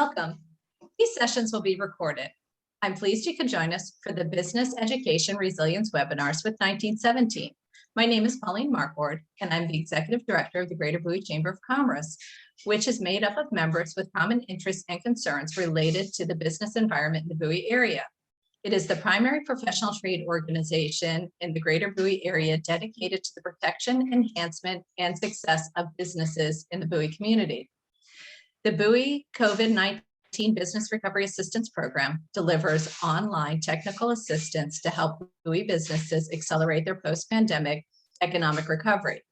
Welcome. These sessions will be recorded. I'm pleased you can join us for the Business Education Resilience webinars with 1917. My name is Pauline Marquardt, and I'm the Executive Director of the Greater Bowie Chamber of Commerce, which is made up of members with common interests and concerns related to the business environment in the Bowie area. It is the primary professional trade organization in the Greater Bowie area dedicated to the protection, enhancement, and success of businesses in the Bowie community. The Bowie COVID-19 Business Recovery Assistance Program delivers online technical assistance to help Bowie businesses accelerate their post-pandemic economic recovery.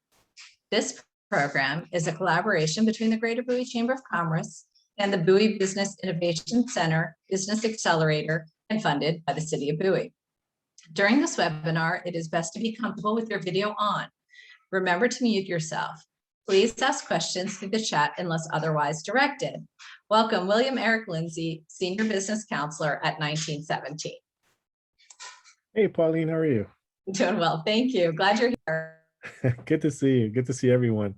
This program is a collaboration between the Greater Bowie Chamber of Commerce and the Bowie Business Innovation Center Business Accelerator, and funded by the City of Bowie. During this webinar, it is best to be comfortable with your video on. Remember to mute yourself. Please ask questions through the chat unless otherwise directed. Welcome, William Eric Lindsay, Senior Business Counselor at 1917. Hey, Pauline, how are you? Doing well, thank you. Glad you're here. Good to see you. Good to see everyone.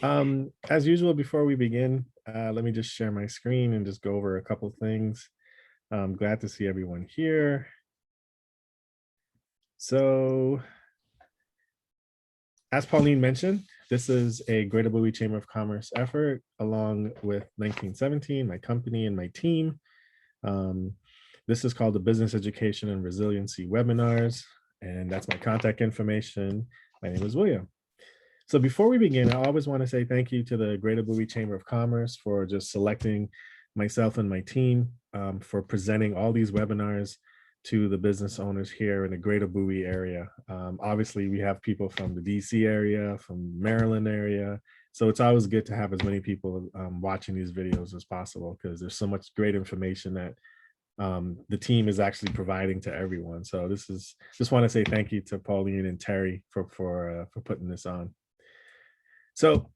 As usual, before we begin, let me just share my screen and just go over a couple things. I'm glad to see everyone here. So, as Pauline mentioned, this is a Greater Bowie Chamber of Commerce effort along with 1917, my company and my team. This is called the Business Education and Resiliency Webinars, and that's my contact information. My name is William. So before we begin, I always want to say thank you to the Greater Bowie Chamber of Commerce for just selecting myself and my team for presenting all these webinars to the business owners here in the Greater Bowie area. Obviously, we have people from the DC area, from Maryland area. So it's always good to have as many people watching these videos as possible because there's so much great information that the team is actually providing to everyone. So just want to say thank you to Pauline and Terry for putting this on. So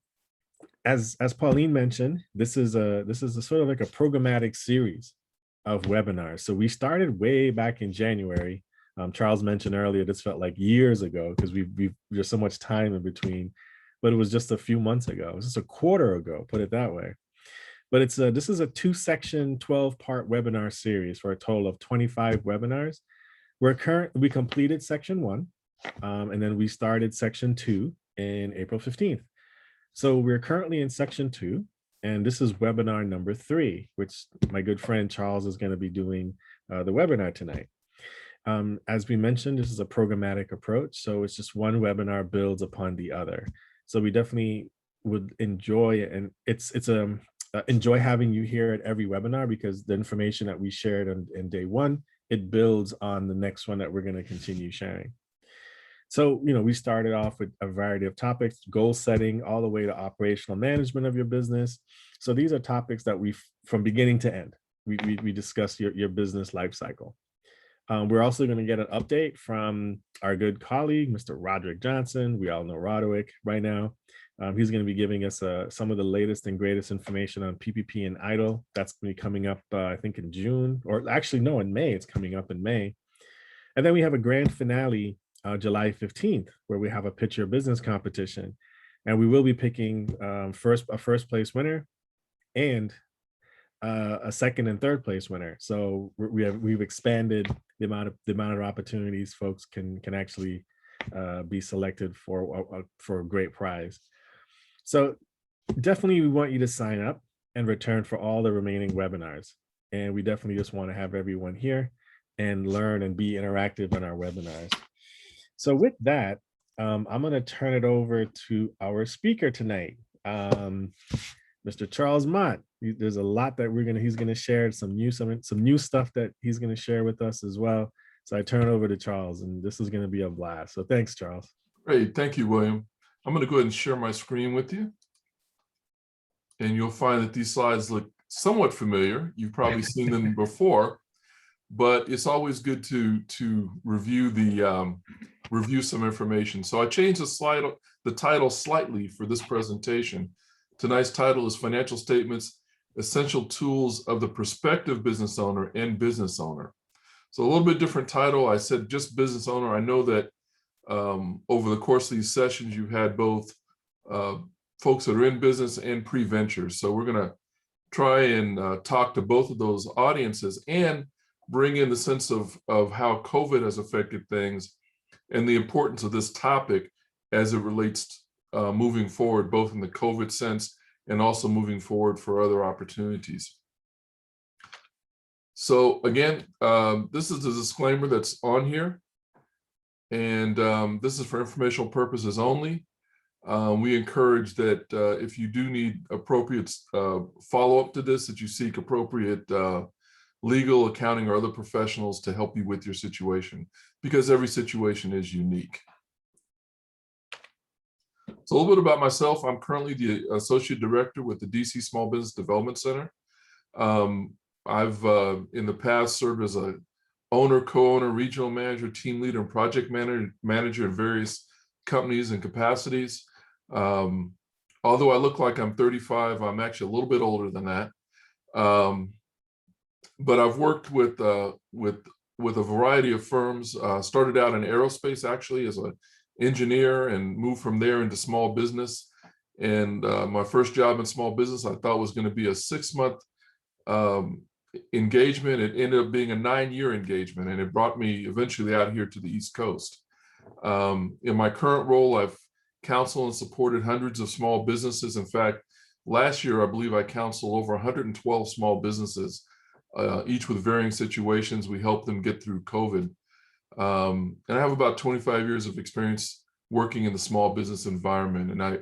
as Pauline mentioned, this is a sort of like a programmatic series of webinars. So we started way back in January. Charles mentioned earlier, this felt like years ago because there's so much time in between, but it was just a few months ago. It was just a quarter ago, put it that way. But this is a 2-section, 12-part webinar series for a total of 25 webinars. We completed section 1, and then we started section 2 in April 15th. So we're currently in section 2, and this is webinar number 3, which my good friend Charles is going to be doing the webinar tonight. As we mentioned, this is a programmatic approach, so it's just one webinar builds upon the other. So we definitely would enjoy it, and enjoy having you here at every webinar because the information that we shared in day 1, it builds on the next one that we're going to continue sharing. So, we started off with a variety of topics, goal setting, all the way to operational management of your business. So these are topics that from beginning to end, we discuss your business life cycle. We're also going to get an update from our good colleague, Mr. Roderick Johnson. We all know Roderick right now. He's going to be giving us some of the latest and greatest information on PPP and EIDL. That's going to be coming up, I think, in June, or actually, no, in May. It's coming up in May. And then we have a grand finale July 15th, where we have a Pitch Your Business competition. And we will be picking a first place winner and a second and third place winner. So we've expanded the amount of opportunities folks can actually be selected for a great prize. So definitely we want you to sign up and return for all the remaining webinars. And we definitely just want to have everyone here and learn and be interactive in our webinars. So with that, I'm going to turn it over to our speaker tonight, Mr. Charles Mott. There's a lot that he's going to share, some new stuff that he's going to share with us as well. So I turn it over to Charles, and this is going to be a blast. So thanks, Charles. Great, thank you, William. I'm going to go ahead and share my screen with you. And you'll find that these slides look somewhat familiar. You've probably seen them before, but it's always good to review some information. So I changed the title slightly for this presentation. Tonight's title is Financial Statements, Essential Tools of the Prospective Business Owner and Business Owner. So a little bit different title. I said just business owner. I know that over the course of these sessions, you've had both folks that are in business and pre-ventures. So we're going to try and talk to both of those audiences and bring in the sense of how COVID has affected things and the importance of this topic as it relates moving forward, both in the COVID sense and also moving forward for other opportunities. So again, this is the disclaimer that's on here. And this is for informational purposes only. We encourage that if you do need appropriate follow-up to this, that you seek appropriate legal, accounting, or other professionals to help you with your situation, because every situation is unique. So a little bit about myself. I'm currently the Associate Director with the DC Small Business Development Center. I've in the past served as a owner, co-owner, regional manager, team leader, and project manager in various companies and capacities. Although I look like I'm 35, I'm actually a little bit older than that. But I've worked with a variety of firms. Started out in aerospace actually as an engineer and moved from there into small business. And my first job in small business I thought was going to be a 6-month engagement. It ended up being a 9-year engagement, and it brought me eventually out here to the East Coast. In my current role, I've counseled and supported hundreds of small businesses. In fact, last year, I believe I counseled over 112 small businesses, each with varying situations. We helped them get through COVID. And I have about 25 years of experience working in the small business environment. And I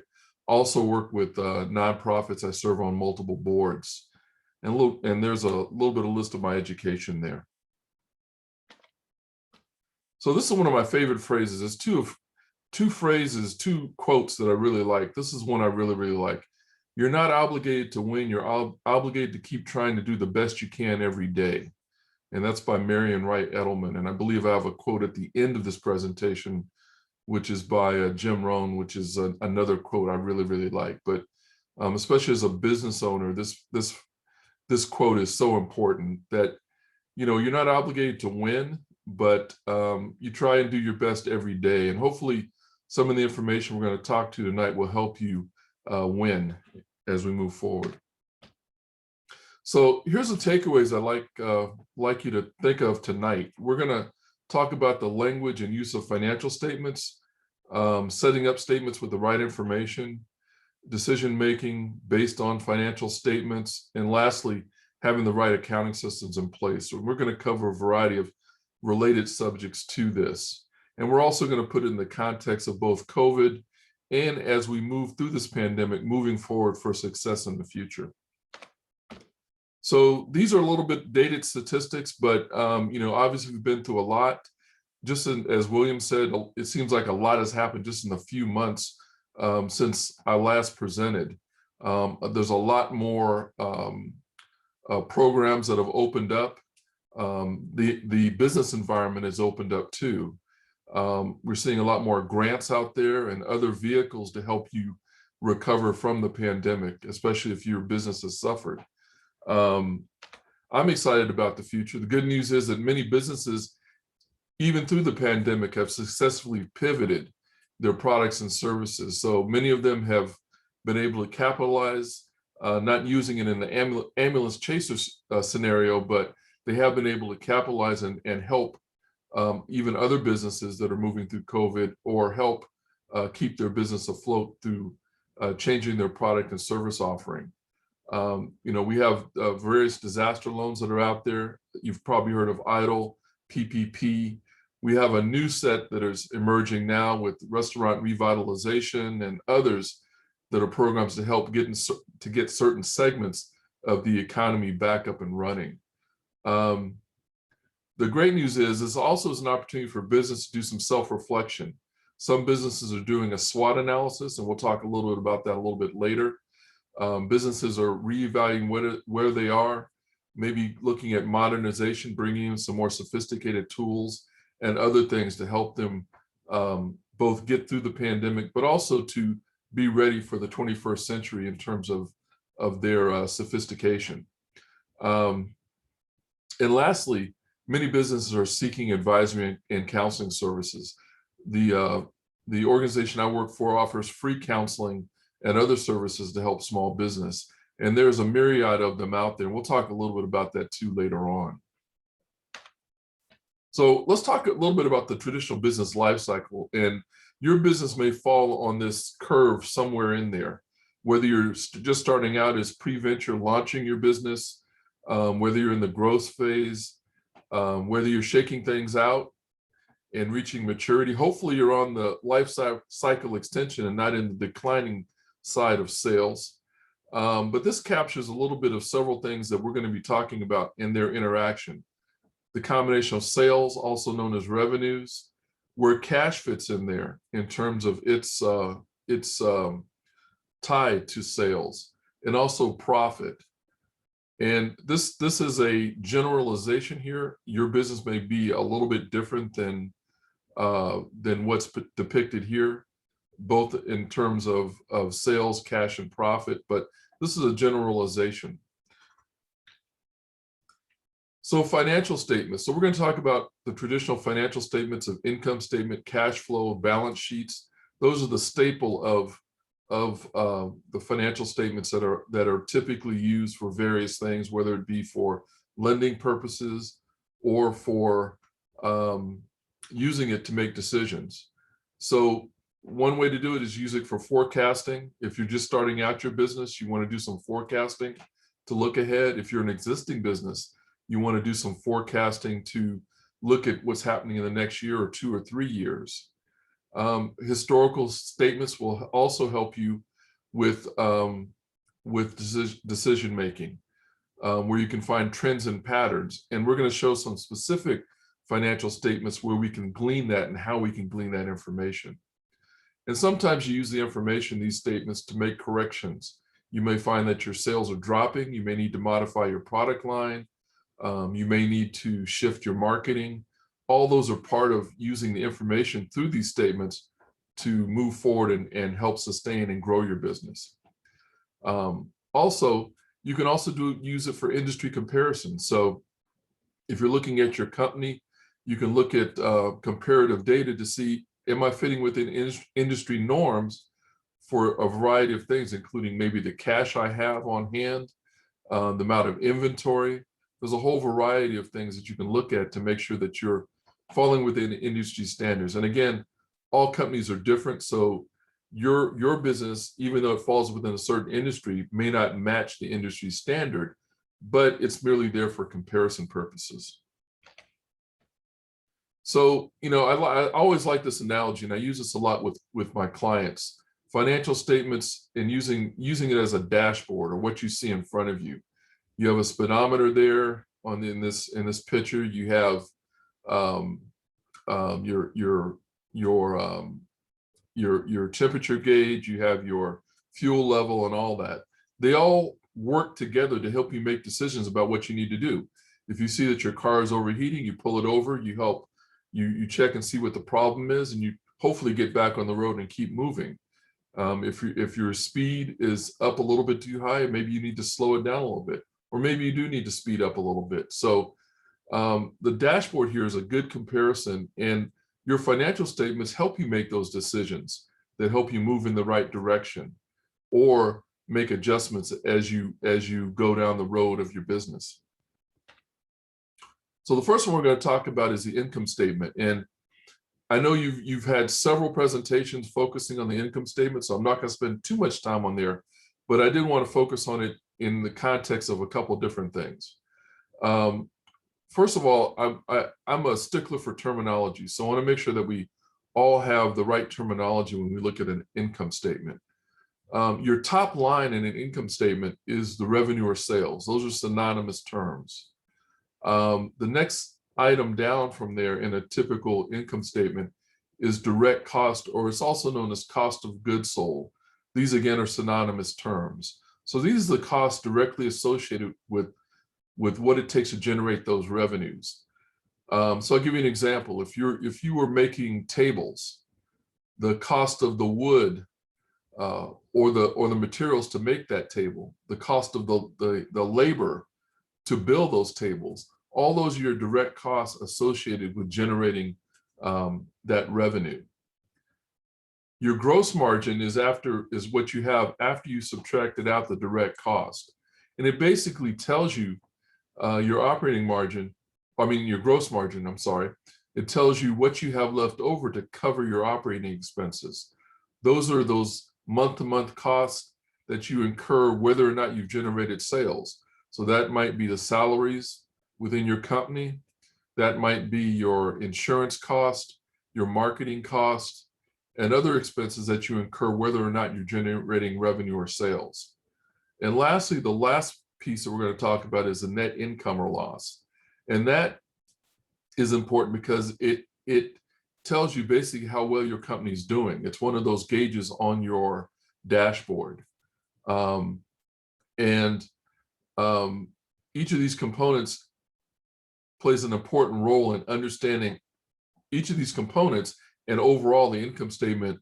also work with nonprofits. I serve on multiple boards. And there's a little bit of list of my education there. So this is one of my favorite phrases. It's two quotes that I really like. This is one I really, really like. You're not obligated to win. You're obligated to keep trying to do the best you can every day. And that's by Marian Wright Edelman. And I believe I have a quote at the end of this presentation, which is by Jim Rohn, which is another quote I really, really like. But especially as a business owner, this quote is so important that, you know, you're not obligated to win, but you try and do your best every day. And hopefully some of the information we're going to talk to tonight will help you win as we move forward. So here's the takeaways I like you to think of tonight. We're going to talk about the language and use of financial statements, setting up statements with the right information, decision-making based on financial statements, and lastly, having the right accounting systems in place. So we're going to cover a variety of related subjects to this. And we're also going to put it in the context of both COVID and as we move through this pandemic, moving forward for success in the future. So these are a little bit dated statistics, but you know, obviously we've been through a lot. Just as William said, it seems like a lot has happened just in a few months since I last presented. There's a lot more programs that have opened up. The business environment has opened up too. We're seeing a lot more grants out there and other vehicles to help you recover from the pandemic, especially if your business has suffered. I'm excited about the future. The good news is that many businesses, even through the pandemic, have successfully pivoted their products and services. So many of them have been able to capitalize, not using it in the ambulance chaser scenario, but they have been able to capitalize and help even other businesses that are moving through COVID, or help keep their business afloat through changing their product and service offering. You know, we have various disaster loans that are out there. You've probably heard of EIDL, PPP. We have a new set that is emerging now with restaurant revitalization and others that are programs to help get certain segments of the economy back up and running. The great news is this also is an opportunity for business to do some self-reflection. Some businesses are doing a SWOT analysis, and we'll talk a little bit about that a little bit later. Businesses are reevaluating where they are, maybe looking at modernization, bringing in some more sophisticated tools and other things to help them both get through the pandemic, but also to be ready for the 21st century in terms of their sophistication. And lastly, many businesses are seeking advisory and counseling services. The organization I work for offers free counseling and other services to help small business. And there's a myriad of them out there. We'll talk a little bit about that too later on. So let's talk a little bit about the traditional business life cycle. And your business may fall on this curve somewhere in there, whether you're just starting out as pre-venture launching your business, whether you're in the growth phase, whether you're shaking things out and reaching maturity. Hopefully you're on the life cycle extension and not in the declining side of sales. But this captures a little bit of several things that we're going to be talking about in their interaction. The combination of sales, also known as revenues, where cash fits in there in terms of its tied to sales, and also profit. And this is a generalization here. Your business may be a little bit different than what's depicted here, both in terms of sales, cash, and profit, but this is a generalization. So financial statements. So we're going to talk about the traditional financial statements of income statement, cash flow, balance sheets. Those are the staple of the financial statements that are typically used for various things, whether it be for lending purposes or for using it to make decisions. So one way to do it is use it for forecasting. If you're just starting out your business, you want to do some forecasting to look ahead. If you're an existing business, you want to do some forecasting to look at what's happening in the next year or 2 or 3 years. Historical statements will also help you with decision making, where you can find trends and patterns. And we're going to show some specific financial statements where we can glean that and how we can glean that information. And sometimes you use the information, these statements, to make corrections. You may find that your sales are dropping. You may need to modify your product line. You may need to shift your marketing. All those are part of using the information through these statements to move forward and help sustain and grow your business. Also, you can also use it for industry comparison. So if you're looking at your company, you can look at comparative data to see, am I fitting within industry norms for a variety of things, including maybe the cash I have on hand, the amount of inventory. There's a whole variety of things that you can look at to make sure that you're falling within industry standards. And again, all companies are different. So your business, even though it falls within a certain industry, may not match the industry standard, but it's merely there for comparison purposes. So, you know, I always like this analogy, and I use this a lot with my clients. Financial statements and using it as a dashboard, or what you see in front of you. You have a speedometer there in this picture. You have your temperature gauge. You have your fuel level and all that. They all work together to help you make decisions about what you need to do. If you see that your car is overheating, you pull it over. You check and see what the problem is, and you hopefully get back on the road and keep moving. If your speed is up a little bit too high, maybe you need to slow it down a little bit. Or maybe you do need to speed up a little bit. So the dashboard here is a good comparison, and your financial statements help you make those decisions that help you move in the right direction or make adjustments as you go down the road of your business. So the first one we're going to talk about is the income statement. And I know you've had several presentations focusing on the income statement, so I'm not going to spend too much time on there, but I did want to focus on it in the context of a couple of different things. First of all, I'm a stickler for terminology, so I want to make sure that we all have the right terminology when we look at an income statement. Your top line in an income statement is the revenue or sales. Those are synonymous terms. The next item down from there in a typical income statement is direct cost, or it's also known as cost of goods sold. These again are synonymous terms. So these are the costs directly associated with what it takes to generate those revenues. So I'll give you an example. If you were making tables, the cost of the wood or the materials to make that table, the cost of the labor to build those tables, all those are your direct costs associated with generating that revenue. Your gross margin is what you have after you subtracted out the direct cost. And it basically tells you your operating margin, your gross margin, I'm sorry. It tells you what you have left over to cover your operating expenses. Those are those month-to-month costs that you incur whether or not you've generated sales. So that might be the salaries within your company. That might be your insurance cost, your marketing cost, and other expenses that you incur whether or not you're generating revenue or sales. And lastly, the last piece that we're going to talk about is the net income or loss. And that is important because it tells you basically how well your company's doing. It's one of those gauges on your dashboard. Each of these components plays an important role in understanding each of these components, and overall the income statement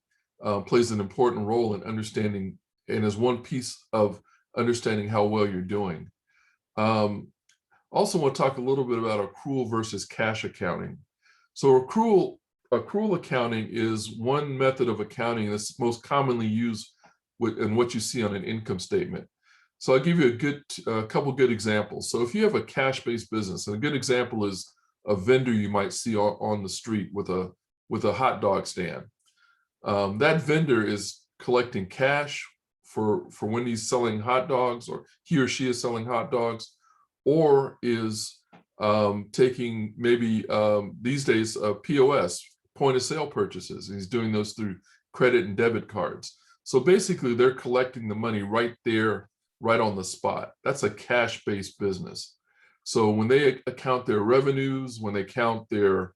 plays an important role in understanding and is one piece of understanding how well you're doing. Also want to talk a little bit about accrual versus cash accounting. So accrual accounting is one method of accounting that's most commonly used in what you see on an income statement. So I'll give you a couple good examples. So if you have a cash-based business, and a good example is a vendor you might see on the street with a hot dog stand. That vendor is collecting cash for when he's selling hot dogs, or he or she is selling hot dogs, or is taking maybe these days POS, point of sale purchases, and he's doing those through credit and debit cards. So basically they're collecting the money right there, right on the spot. That's a cash-based business. So when they account their revenues, when they count their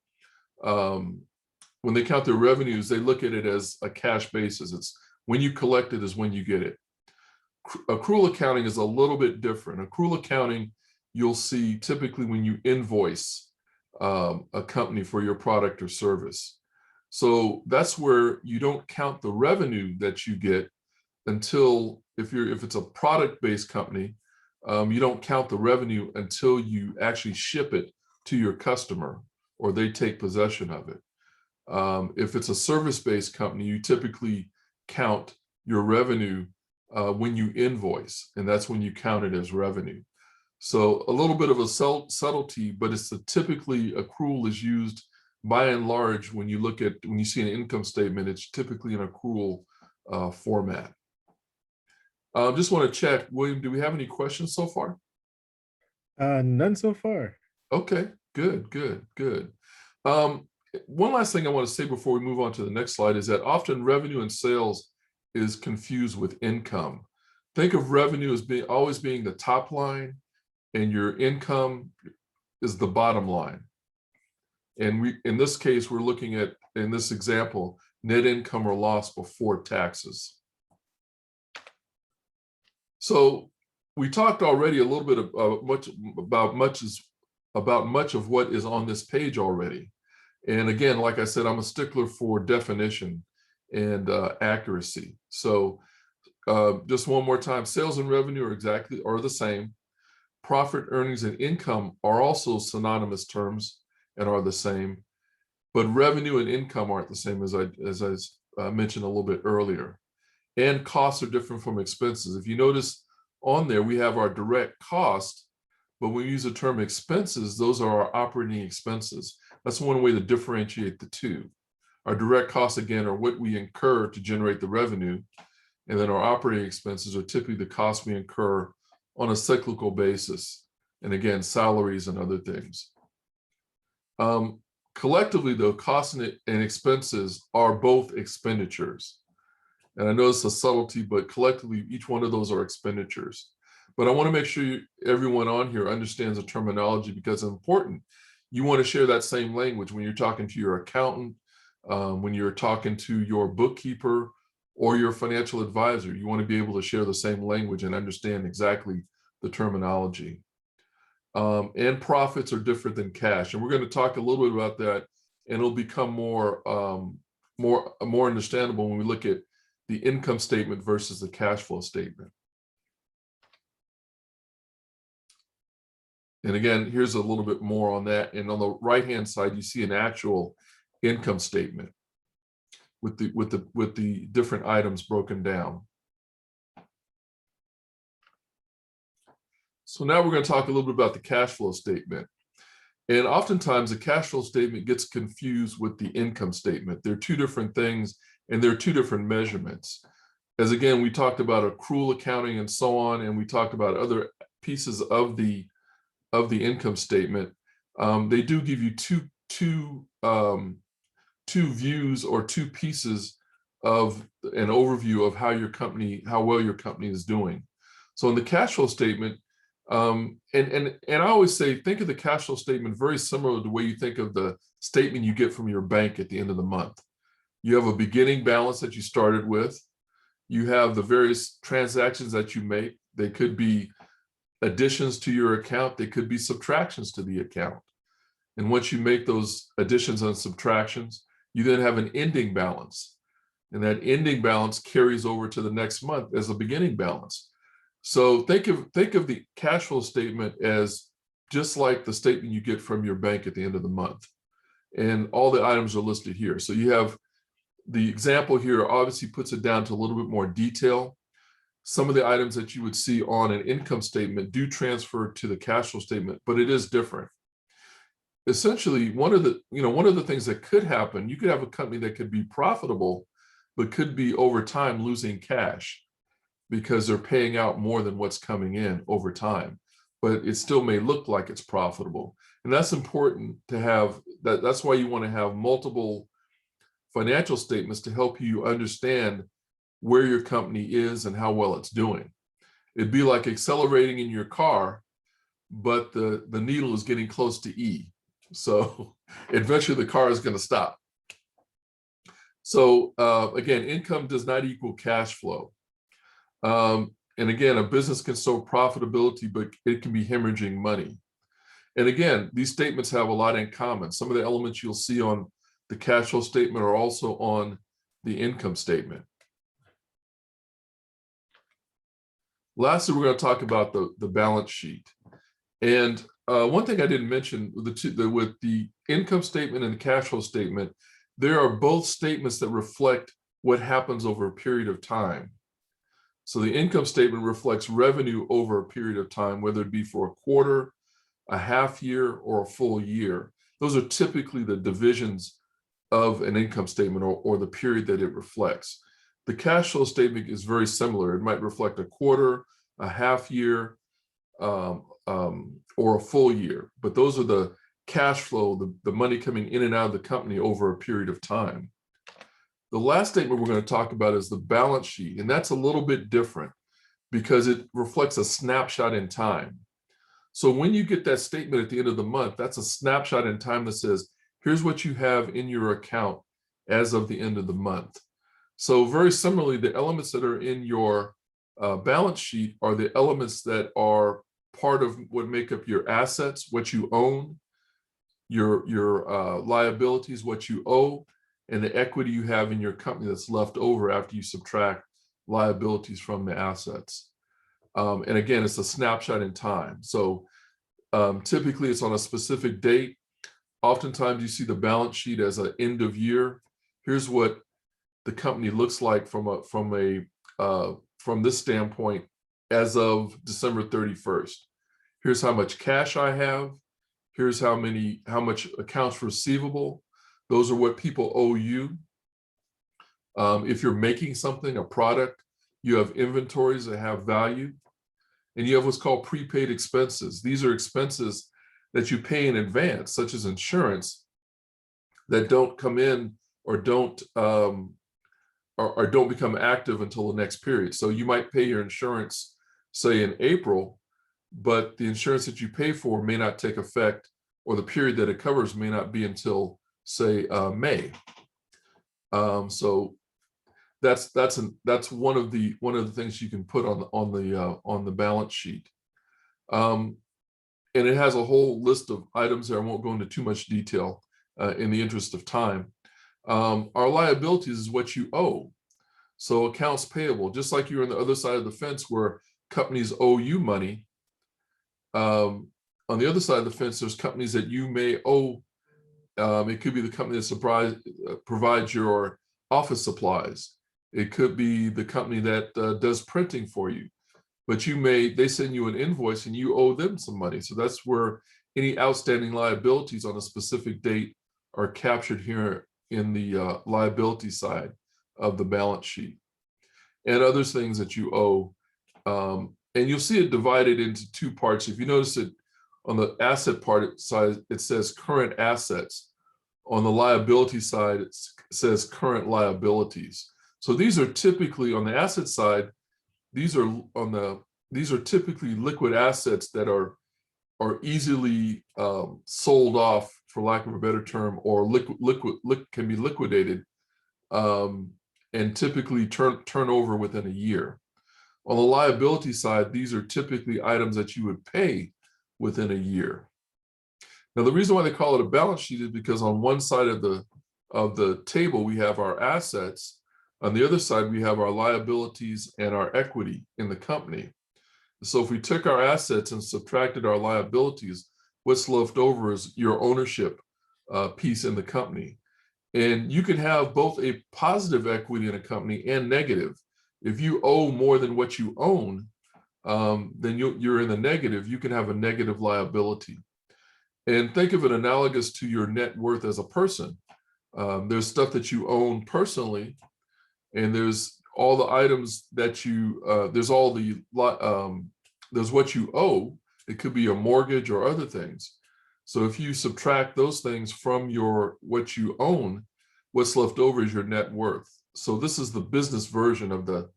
revenues, they look at it as a cash basis. It's when you collect it is when you get it. Accrual accounting is a little bit different. Accrual accounting, you'll see typically when you invoice a company for your product or service. So that's where you don't count the revenue that you get until, if it's a product-based company, you don't count the revenue until you actually ship it to your customer or they take possession of it. If it's a service-based company, you typically count your revenue when you invoice, and that's when you count it as revenue. So a little bit of a subtlety, but typically accrual is used by and large when you see an income statement, it's typically an accrual format. Just want to check, William, do we have any questions so far? None so far. Okay, good. One last thing I want to say before we move on to the next slide is that often revenue and sales is confused with income. Think of revenue as always being the top line, and your income is the bottom line. And in this case, we're looking at, in this example, net income or loss before taxes. So we talked already a little bit about much of what is on this page already. And again, like I said, I'm a stickler for definition and accuracy. So just one more time, sales and revenue are the same. Profit, earnings, and income are also synonymous terms and are the same, but revenue and income aren't the same, as I mentioned a little bit earlier. And costs are different from expenses. If you notice on there, we have our direct cost, but when we use the term expenses, those are our operating expenses. That's one way to differentiate the two. Our direct costs, again, are what we incur to generate the revenue, and then our operating expenses are typically the costs we incur on a cyclical basis, and again, salaries and other things. Collectively, though, costs and expenses are both expenditures. And I know it's a subtlety, but collectively, each one of those are expenditures. But I want to make sure everyone on here understands the terminology, because it's important. You want to share that same language when you're talking to your accountant, when you're talking to your bookkeeper or your financial advisor. You want to be able to share the same language and understand exactly the terminology. And profits are different than cash. And we're going to talk a little bit about that, and it'll become more understandable when we look at the income statement versus the cash flow statement. And again, here's a little bit more on that. And on the right-hand side, you see an actual income statement. with the different items broken down. So now we're going to talk a little bit about the cash flow statement. And oftentimes the cash flow statement gets confused with the income statement. They're two different things, and they're two different measurements. As again, we talked about accrual accounting and so on, and we talked about other pieces of the income statement. They do give you two views or two pieces of an overview of how well your company is doing. So in the cash flow statement, and I always say, think of the cash flow statement very similar to the way you think of the statement you get from your bank at the end of the month. You have a beginning balance that you started with. You have the various transactions that you make. They could be additions to your account. They could be subtractions to the account. And once you make those additions and subtractions, you then have an ending balance. And that ending balance carries over to the next month as a beginning balance. So think of the cash flow statement as just like the statement you get from your bank at the end of the month. And all the items are listed here. So you have the example here obviously puts it down to a little bit more detail. Some of the items that you would see on an income statement do transfer to the cash flow statement, but it is different. Essentially, one of the things that could happen, you could have a company that could be profitable, but could be over time losing cash because they're paying out more than what's coming in over time, but it still may look like it's profitable. And that's important to have. That's why you want to have multiple financial statements to help you understand where your company is and how well it's doing. It'd be like accelerating in your car, but the needle is getting close to E. So eventually the car is going to stop. So again, income does not equal cash flow. And again, a business can show profitability, but it can be hemorrhaging money. And again, these statements have a lot in common. Some of the elements you'll see on the cash flow statement are also on the income statement. Lastly, we're going to talk about the balance sheet. And one thing I didn't mention with the income statement and the cash flow statement, there are both statements that reflect what happens over a period of time. So the income statement reflects revenue over a period of time, whether it be for a quarter, a half year, or a full year. Those are typically the divisions of an income statement or the period that it reflects. The cash flow statement is very similar. It might reflect a quarter, a half year, or a full year, but those are the cash flow, the money coming in and out of the company over a period of time. The last statement we're going to talk about is the balance sheet, and that's a little bit different because it reflects a snapshot in time. So when you get that statement at the end of the month, that's a snapshot in time that says, here's what you have in your account as of the end of the month. So very similarly, the elements that are in your balance sheet are the elements that are part of what make up your assets, what you own, your liabilities, what you owe, and the equity you have in your company that's left over after you subtract liabilities from the assets. And again, it's a snapshot in time. So typically it's on a specific date. Oftentimes you see the balance sheet as an end of year. Here's what the company looks like from this standpoint as of December 31st. Here's how much cash I have. Here's how much accounts receivable. Those are what people owe you. If you're making something, a product, you have inventories that have value. And you have what's called prepaid expenses. These are expenses that you pay in advance, such as insurance, that don't come in or don't become active until the next period. So you might pay your insurance, say in April, but the insurance that you pay for may not take effect, or the period that it covers may not be until, say, May. So that's one of the things you can put on the balance sheet, and it has a whole list of items there. I won't go into too much detail in the interest of time. Our liabilities is what you owe. So accounts payable, just like you're on the other side of the fence where companies owe you money. On the other side of the fence, there's companies that you may owe. It could be the company that provides your office supplies. It could be the company that does printing for you, but they send you an invoice and you owe them some money. So that's where any outstanding liabilities on a specific date are captured here in the liability side of the balance sheet, and other things that you owe. And you'll see it divided into two parts. If you notice it on the asset part side, it says current assets. On the liability side, it says current liabilities. So these are typically on the asset side, these are typically liquid assets that are easily sold off, for lack of a better term, or can be liquidated, and typically turn over within a year. On the liability side, these are typically items that you would pay within a year. Now, the reason why they call it a balance sheet is because on one side of the table, we have our assets. On the other side, we have our liabilities and our equity in the company. So if we took our assets and subtracted our liabilities, what's left over is your ownership piece in the company. And you can have both a positive equity in a company and negative. If you owe more than what you own, then you're in the negative. You can have a negative liability. And think of it analogous to your net worth as a person. There's stuff that you own personally, and there's all the items that you, there's what you owe. It could be a mortgage or other things. So if you subtract those things from what you own, what's left over is your net worth. So this is the business version of the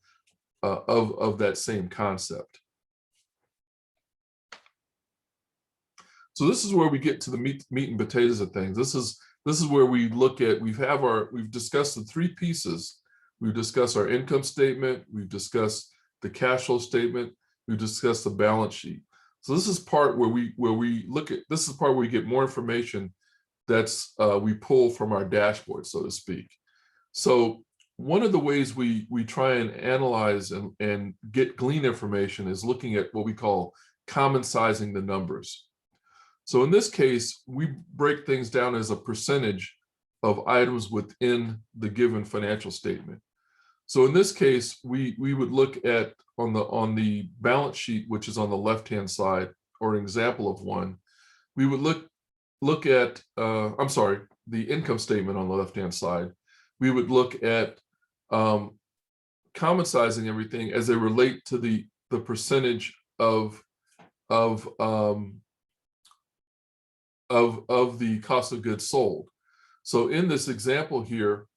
of that same concept. So this is where we get to the meat and potatoes of things. This is where we look at, we've discussed the three pieces. We've discussed our income statement, we've discussed the cash flow statement, we've discussed the balance sheet. So this is part where this is part where we get more information that's we pull from our dashboard, so to speak. So one of the ways we try and analyze and glean information is looking at what we call common sizing the numbers. So in this case, we break things down as a percentage of items within the given financial statement. So in this case, we would look at on the balance sheet, which is on the left-hand side, or an example of one, we would look at, I'm sorry, the income statement on the left-hand side. We would look at common sizing everything as they relate to the percentage of the cost of goods sold. So in this example here,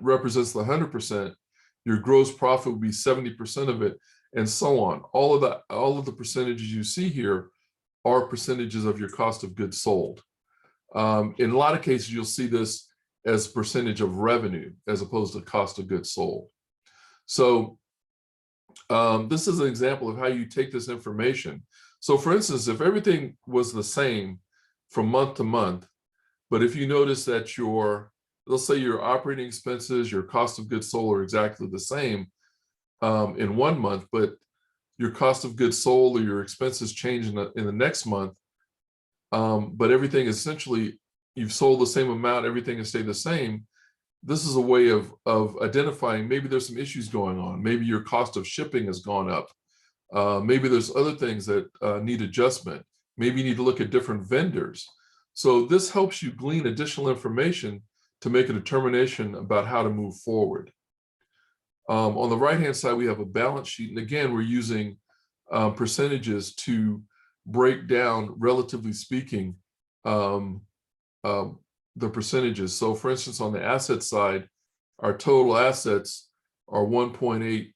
represents the 100%. Your gross profit would be 70% of it, and so on. All of the percentages you see here are percentages of your cost of goods sold. In a lot of cases, you'll see this as percentage of revenue as opposed to cost of goods sold. So this is an example of how you take this information. So for instance, if everything was the same from month to month, but if you notice that let's say your operating expenses, your cost of goods sold are exactly the same in 1 month, but your cost of goods sold or your expenses change in the next month, but everything essentially, you've sold the same amount, everything has stayed the same. This is a way of identifying maybe there's some issues going on. Maybe your cost of shipping has gone up. Maybe there's other things that need adjustment. Maybe you need to look at different vendors. So this helps you glean additional information to make a determination about how to move forward. On the right-hand side, we have a balance sheet. And again, we're using percentages to break down, relatively speaking, the percentages. So for instance, on the asset side, our total assets are 1.8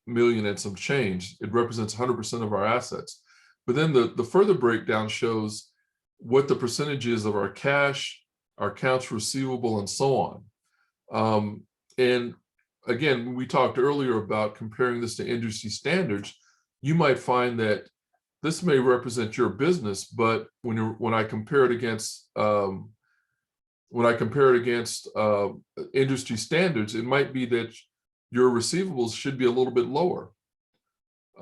million and some change. It represents 100% of our assets. But then the further breakdown shows what the percentage is of our cash, our accounts receivable, and so on. And again, we talked earlier about comparing this to industry standards. You might find that this may represent your business, but when I compare it against industry standards, it might be that your receivables should be a little bit lower.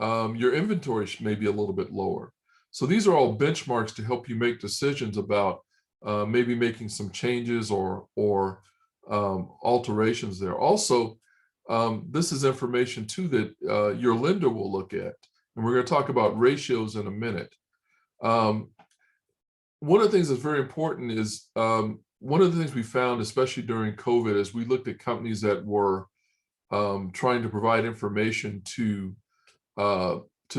Your inventory may be a little bit lower. So these are all benchmarks to help you make decisions about maybe making some changes or alterations there. Also, this is information too that your lender will look at. And we're going to talk about ratios in a minute. One of the things that's very important is one of the things we found, especially during COVID, is we looked at companies that were trying to provide information to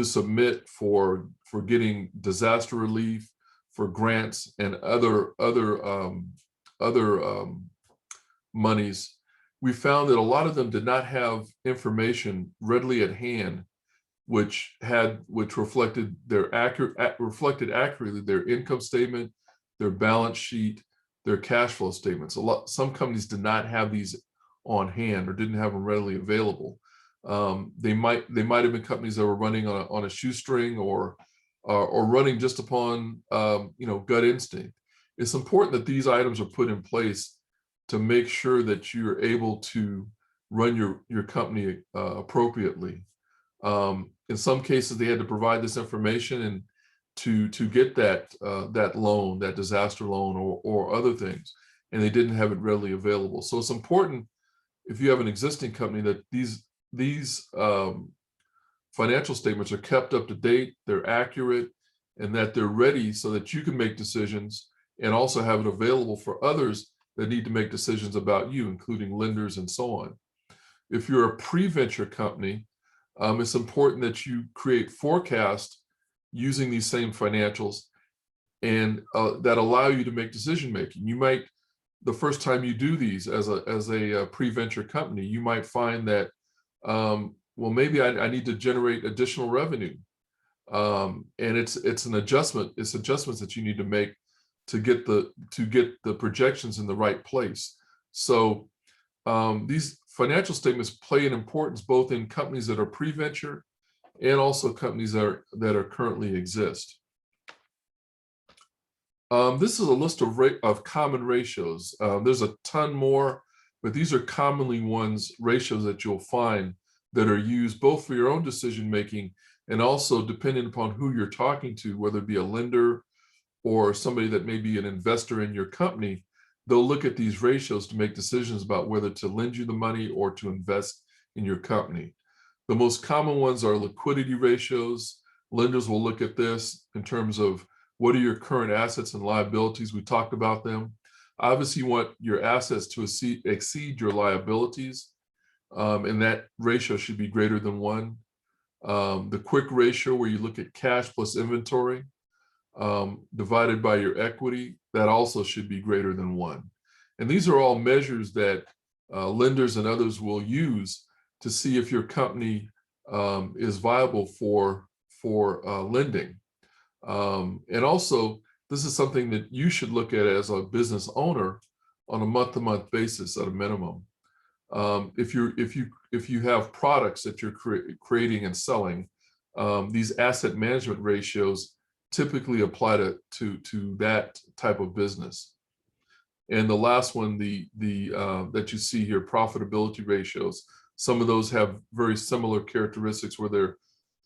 submit for getting disaster relief, for grants, and other monies. We found that a lot of them did not have information readily at hand, which reflected accurately their income statement, their balance sheet, their cash flow statements. Some companies did not have these on hand or didn't have them readily available. They might have been companies that were running on a shoestring or running just upon gut instinct. It's important that these items are put in place to make sure that you're able to run your company appropriately. In some cases, they had to provide this information and to get that loan, that disaster loan, or other things, and they didn't have it readily available. So it's important, if you have an existing company, that these financial statements are kept up to date, they're accurate, and that they're ready so that you can make decisions and also have it available for others that need to make decisions about you, including lenders and so on. If you're a pre-venture company, it's important that you create forecasts using these same financials and that allow you to make decision making. You might, the first time you do these as a pre-venture company, you might find that well, maybe I need to generate additional revenue, and it's an adjustment. It's adjustments that you need to make to get the projections in the right place. So these financial statements play an importance both in companies that are pre-venture and also companies that are currently exist. This is a list of common ratios. There's a ton more, but these are commonly ratios that you'll find that are used both for your own decision making and also depending upon who you're talking to, whether it be a lender or somebody that may be an investor in your company. They'll look at these ratios to make decisions about whether to lend you the money or to invest in your company. The most common ones are liquidity ratios. Lenders will look at this in terms of what are your current assets and liabilities. We talked about them. Obviously, you want your assets to exceed your liabilities, and that ratio should be greater than 1. The quick ratio, where you look at cash plus inventory divided by your equity, that also should be greater than 1. And these are all measures that lenders and others will use to see if your company is viable for lending. And also, this is something that you should look at as a business owner on a month-to-month basis at a minimum. If you have products that you're creating and selling, these asset management ratios typically apply to that type of business. And the last one, that you see here, profitability ratios. Some of those have very similar characteristics where they're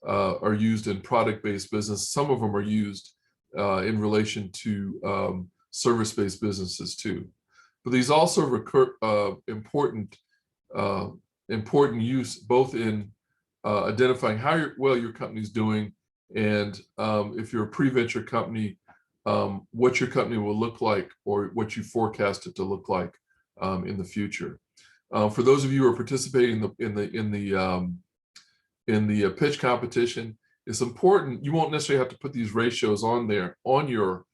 are used in product-based business. Some of them are used in relation to service-based businesses too. But these also recur important use both in identifying how well your company's doing, and if you're a pre-venture company, what your company will look like or what you forecast it to look like in the future. For those of you who are participating in the pitch competition, it's important. You won't necessarily have to put these ratios on there on your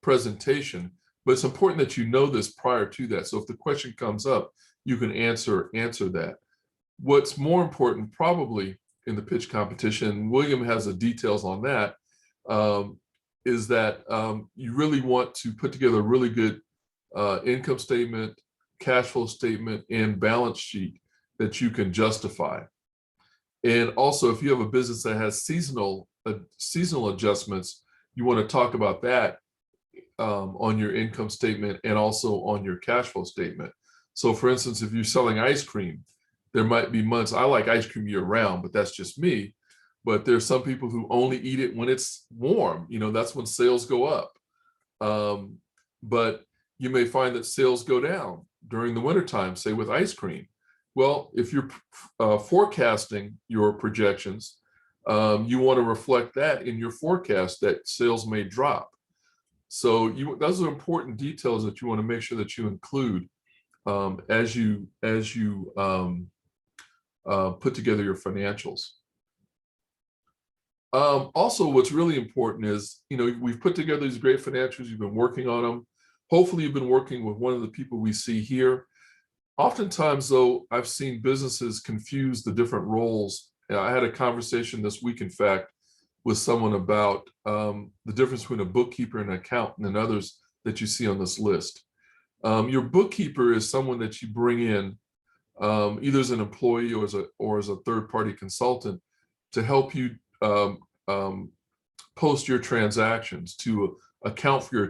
presentation, but it's important that you know this prior to that. So if the question comes up, you can answer that. What's more important probably in the pitch competition, William has the details on that, is that you really want to put together a really good income statement, cash flow statement, and balance sheet that you can justify. And also, if you have a business that has seasonal adjustments, you want to talk about that on your income statement and also on your cash flow statement. So for instance, if you're selling ice cream, there might be months, I like ice cream year round, but that's just me. But there's some people who only eat it when it's warm. That's when sales go up. But you may find that sales go down during the wintertime, say with ice cream. Well, if you're forecasting your projections, you want to reflect that in your forecast that sales may drop. So those are important details that you want to make sure that you include as you put together your financials. Also, what's really important is, we've put together these great financials, you've been working on them. Hopefully you've been working with one of the people we see here. Oftentimes though, I've seen businesses confuse the different roles. And I had a conversation this week, in fact, with someone about the difference between a bookkeeper and an accountant and others that you see on this list. Your bookkeeper is someone that you bring in either as an employee or as a third-party consultant to help you post your transactions, to account for your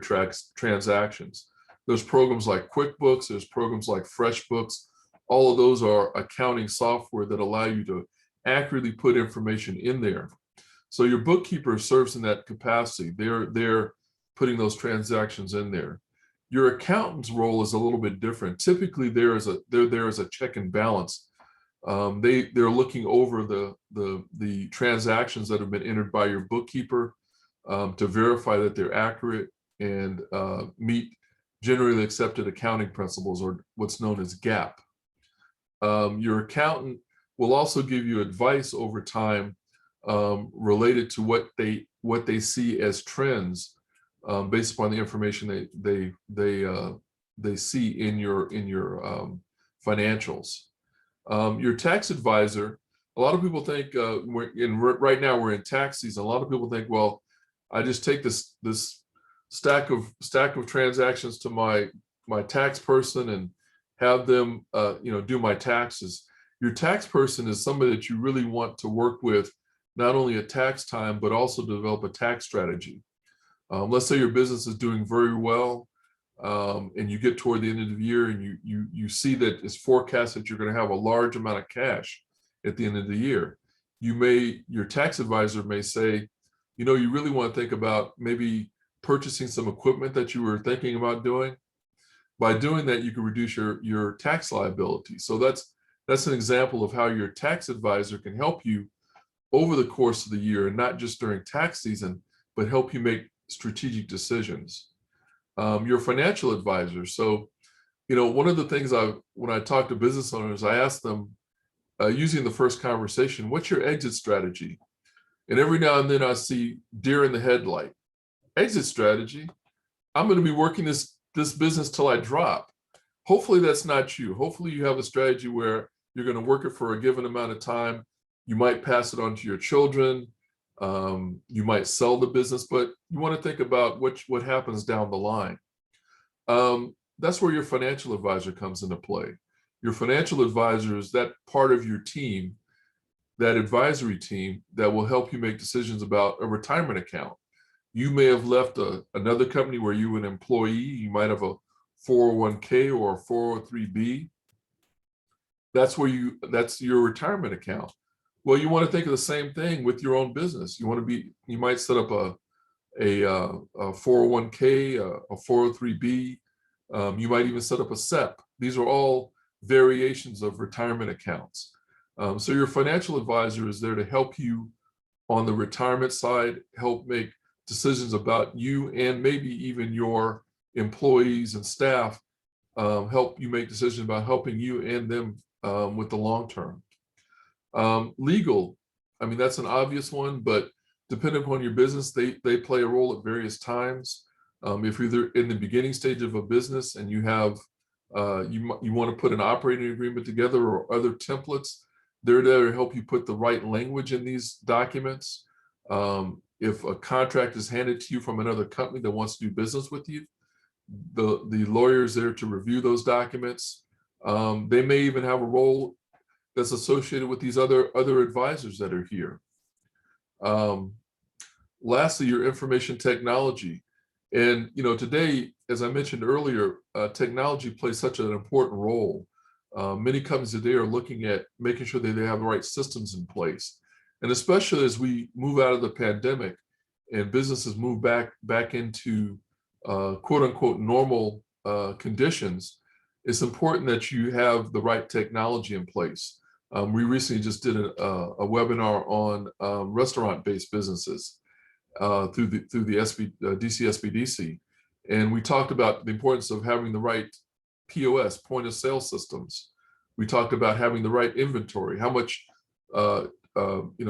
transactions. There's programs like QuickBooks, there's programs like FreshBooks. All of those are accounting software that allow you to accurately put information in there. So your bookkeeper serves in that capacity. They're putting those transactions in there. Your accountant's role is a little bit different. Typically, they're there as a check and balance. They're looking over the transactions that have been entered by your bookkeeper to verify that they're accurate and meet generally accepted accounting principles, or what's known as GAAP. Your accountant will also give you advice over time related to what they see as trends based upon the information they see in your financials. Your tax advisor, a lot of people think right now we're in tax season. A lot of people think, well, I just take this stack of transactions to my tax person and have them do my taxes. Your tax person is somebody that you really want to work with, not only at tax time, but also develop a tax strategy. Let's say your business is doing very well, and you get toward the end of the year and you see that it's forecast that you're going to have a large amount of cash at the end of the year. Your tax advisor may say, you really want to think about maybe purchasing some equipment that you were thinking about doing. By doing that, you can reduce your tax liability. So that's an example of how your tax advisor can help you over the course of the year, and not just during tax season, but help you make strategic decisions. Your financial advisor. So, one of the things when I talk to business owners, I ask them, using the first conversation, what's your exit strategy? And every now and then I see deer in the headlight. Exit strategy? I'm going to be working this business till I drop. Hopefully that's not you. Hopefully you have a strategy where you're going to work it for a given amount of time. You might pass it on to your children. You might sell the business, but you want to think about what happens down the line. That's where your financial advisor comes into play. Your financial advisor is that part of your team, that advisory team that will help you make decisions about a retirement account. You may have left another company where you were an employee. You might have a 401k or a 403b. That's your retirement account. Well, you want to think of the same thing with your own business. You might set up a 401k, a 403b. You might even set up a SEP. These are all variations of retirement accounts. So your financial advisor is there to help you on the retirement side, help make decisions about you and maybe even your employees and staff, help you make decisions about helping you and them with the long term. Legal, that's an obvious one, but depending upon your business, they play a role at various times. If you're either in the beginning stage of a business and you have you want to put an operating agreement together or other templates, they're there to help you put the right language in these documents. If a contract is handed to you from another company that wants to do business with you, the lawyer is there to review those documents. They may even have a role that's associated with these other advisors that are here. Lastly, your information technology. And today, as I mentioned earlier, technology plays such an important role. Many companies today are looking at making sure that they have the right systems in place. And especially as we move out of the pandemic and businesses move back into quote unquote normal conditions, it's important that you have the right technology in place. We recently just did a webinar on restaurant-based businesses through the DC SBDC, and we talked about the importance of having the right POS, point of sale systems. We talked about having the right inventory, how much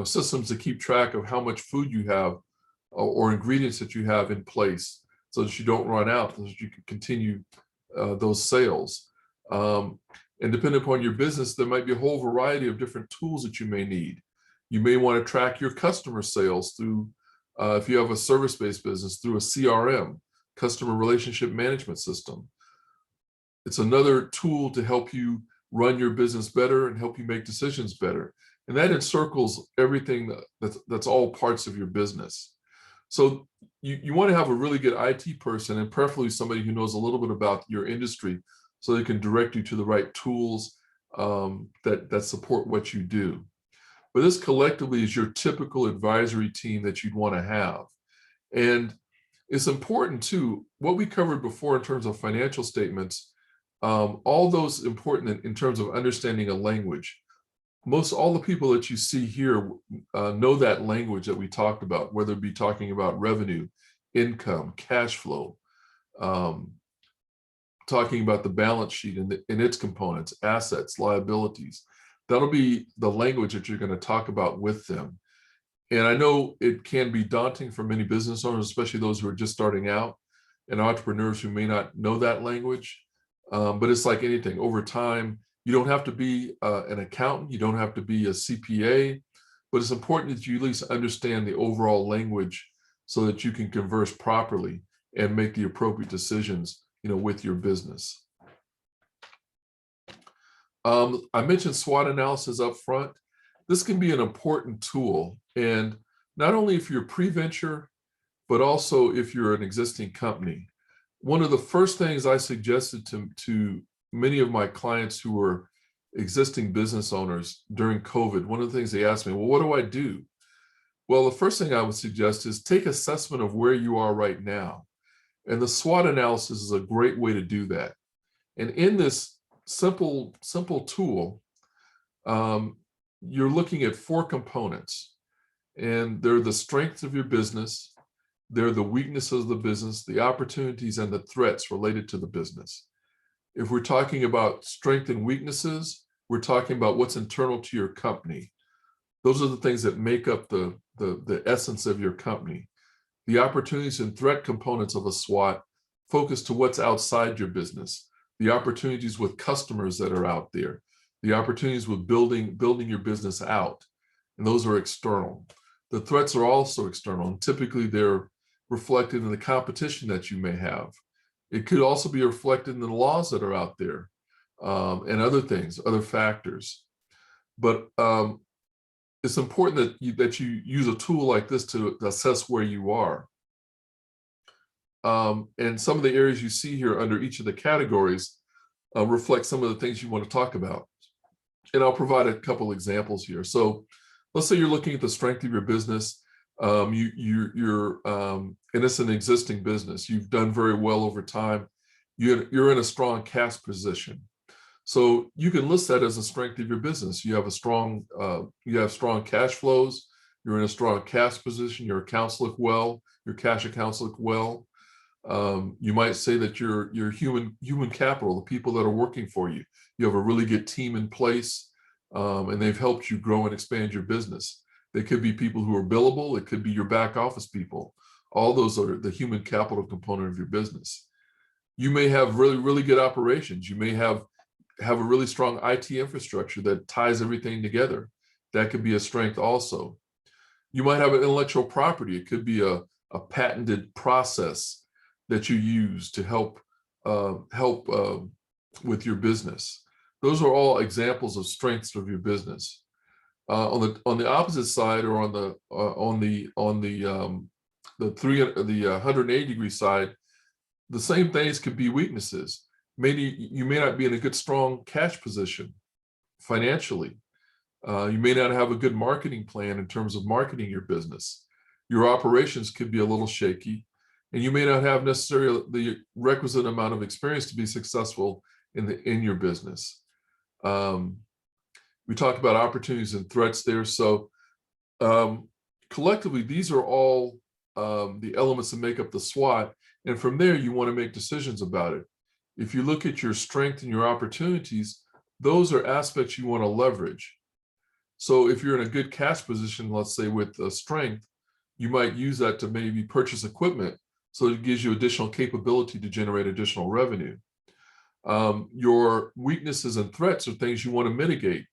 systems to keep track of how much food you have or ingredients that you have in place, so that you don't run out, so that you can continue those sales. And depending upon your business, there might be a whole variety of different tools that you may need. You may want to track your customer sales through, if you have a service-based business, through a CRM, customer relationship management system. It's another tool to help you run your business better and help you make decisions better. And that encircles everything that's all parts of your business. So you want to have a really good IT person, and preferably somebody who knows a little bit about your industry, so they can direct you to the right tools that support what you do. But this collectively is your typical advisory team that you'd want to have. And it's important too, what we covered before in terms of financial statements, all those important in terms of understanding a language. Most all the people that you see here know that language that we talked about, whether it be talking about revenue, income, cash flow, talking about the balance sheet and its components, assets, liabilities. That'll be the language that you're going to talk about with them. And I know it can be daunting for many business owners, especially those who are just starting out, and entrepreneurs who may not know that language. But it's like anything. Over time, you don't have to be an accountant, you don't have to be a CPA, but it's important that you at least understand the overall language so that you can converse properly and make the appropriate decisions, with your business. I mentioned SWOT analysis up front. This can be an important tool, and not only if you're pre-venture, but also if you're an existing company. One of the first things I suggested to many of my clients who were existing business owners during COVID, one of the things they asked me, well, what do I do? Well, the first thing I would suggest is take assessment of where you are right now. And the SWOT analysis is a great way to do that. And in this simple tool, you're looking at 4 components, and they're the strengths of your business, they're the weaknesses of the business, the opportunities and the threats related to the business. If we're talking about strength and weaknesses, we're talking about what's internal to your company. Those are the things that make up the essence of your company. The opportunities and threat components of a SWOT focus to what's outside your business, the opportunities with customers that are out there, the opportunities with building your business out, and those are external. The threats are also external, and typically they're reflected in the competition that you may have. It could also be reflected in the laws that are out there, and other things, other factors. But it's important that you use a tool like this to assess where you are. And some of the areas you see here under each of the categories reflect some of the things you want to talk about. And I'll provide a couple examples here. So let's say you're looking at the strength of your business. And it's an existing business. You've done very well over time. You're in a strong cash position. So you can list that as a strength of your business. You have strong cash flows. You're in a strong cash position. Your accounts look well. Your cash accounts look well. You might say that your human capital, the people that are working for you, you have a really good team in place, and they've helped you grow and expand your business. They could be people who are billable. It could be your back office people. All those are the human capital component of your business. You may have really good operations. You may have a really strong IT infrastructure that ties everything together. That could be a strength also. You might have an intellectual property. It could be a patented process that you use to help with your business. Those are all examples of strengths of your business. On the opposite side, or on the 180-degree side, the same things could be weaknesses. Maybe you may not be in a good, strong cash position financially. You may not have a good marketing plan in terms of marketing your business. Your operations could be a little shaky, and you may not have necessarily the requisite amount of experience to be successful in your business. We talked about opportunities and threats there. So collectively, these are all the elements that make up the SWOT. And from there, you want to make decisions about it. If you look at your strength and your opportunities, those are aspects you want to leverage. So if you're in a good cash position, let's say with strength, you might use that to maybe purchase equipment so it gives you additional capability to generate additional revenue. Your weaknesses and threats are things you want to mitigate.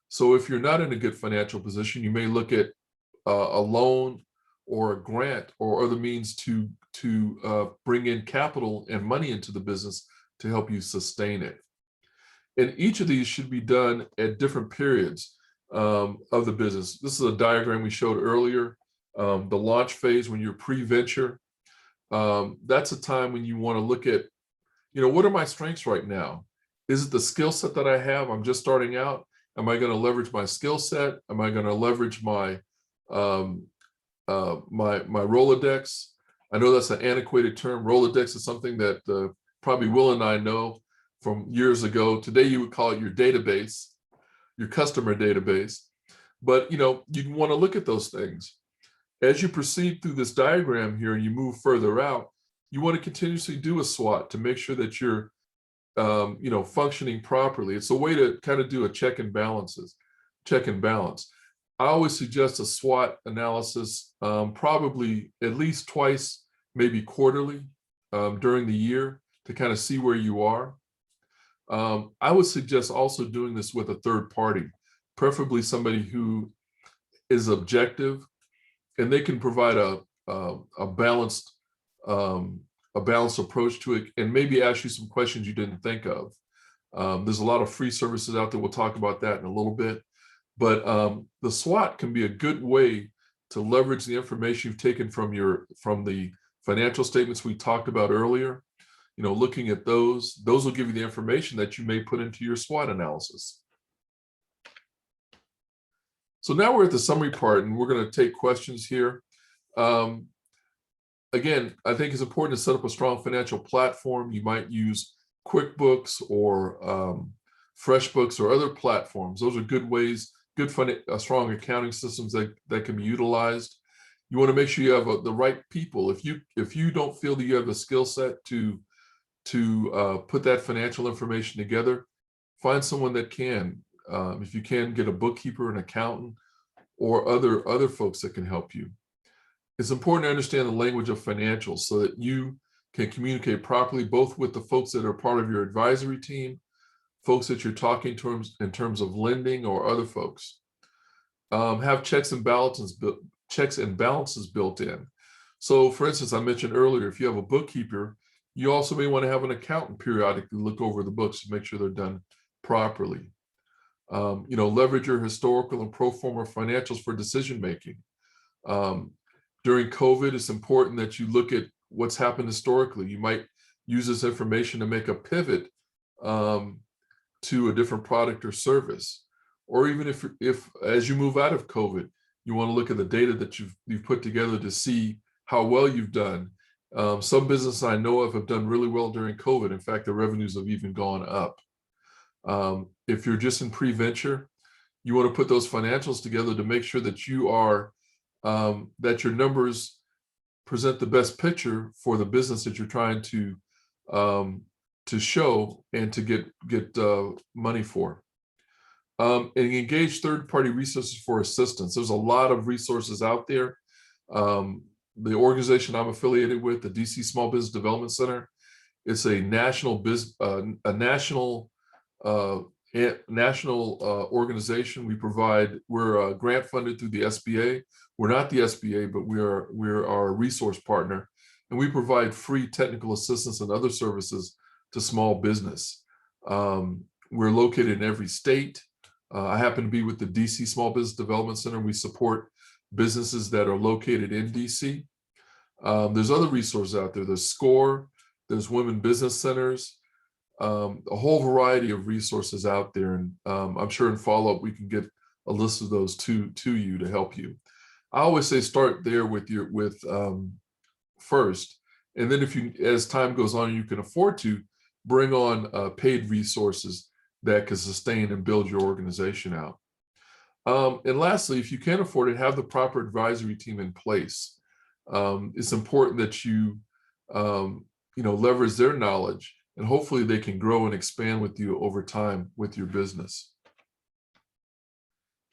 So if you're not in a good financial position, you may look at a loan or a grant or other means to bring in capital and money into the business to help you sustain it. And each of these should be done at different periods of the business. This is a diagram we showed earlier. The launch phase, when you're pre-venture, that's a time when you want to look at, what are my strengths right now? Is it the skill set that I have? I'm just starting out. Am I going to leverage my skill set? Am I going to leverage my my Rolodex? I know that's an antiquated term. Rolodex is something that probably Will and I know from years ago. Today, you would call it your database, your customer database. But you want to look at those things. As you proceed through this diagram here and you move further out, you want to continuously do a SWOT to make sure that you're functioning properly. It's a way to kind of do a check and balance. I always suggest a SWOT analysis probably at least twice, maybe quarterly during the year to kind of see where you are. I would suggest also doing this with a third party, preferably somebody who is objective and they can provide a balanced approach to it and maybe ask you some questions you didn't think of. There's a lot of free services out there. We'll talk about that in a little bit. But the SWOT can be a good way to leverage the information you've taken from the financial statements we talked about earlier. Looking at those will give you the information that you may put into your SWOT analysis. So now we're at the summary part, and we're going to take questions here. Again, I think it's important to set up a strong financial platform. You might use QuickBooks or FreshBooks or other platforms. Those are good ways, strong accounting systems that can be utilized. You want to make sure you have the right people. If you don't feel that you have the skill set to put that financial information together, find someone that can. If you can, get a bookkeeper, an accountant, or other folks that can help you. It's important to understand the language of financials so that you can communicate properly, both with the folks that are part of your advisory team, folks that you're talking to in terms of lending, or other folks. Have checks and balances built in. So for instance, I mentioned earlier, if you have a bookkeeper, you also may want to have an accountant periodically look over the books to make sure they're done properly. Leverage your historical and pro forma financials for decision making. During COVID, it's important that you look at what's happened historically. You might use this information to make a pivot to a different product or service. Or even if as you move out of COVID, you want to look at the data that you've put together to see how well you've done. Some businesses I know of have done really well during COVID. In fact, the revenues have even gone up. If you're just in pre-venture, you want to put those financials together to make sure that you are that your numbers present the best picture for the business that you're trying to show and to get money for. And engage third-party resources for assistance. There's a lot of resources out there. The organization I'm affiliated with, the DC Small Business Development Center, it's a national organization. We're grant funded through the SBA. We're not the SBA, but we're our resource partner, and we provide free technical assistance and other services to small business. We're located in every state. I happen to be with the DC Small Business Development Center. We support businesses that are located in DC. There's other resources out there. There's SCORE, there's Women Business Centers, a whole variety of resources out there. And I'm sure in follow-up, we can get a list of those to you to help you. I always say start there with first. And then if you, as time goes on, you can afford to, bring on paid resources that can sustain and build your organization out. And lastly, if you can't afford it, have the proper advisory team in place. It's important that you leverage their knowledge, and hopefully they can grow and expand with you over time with your business.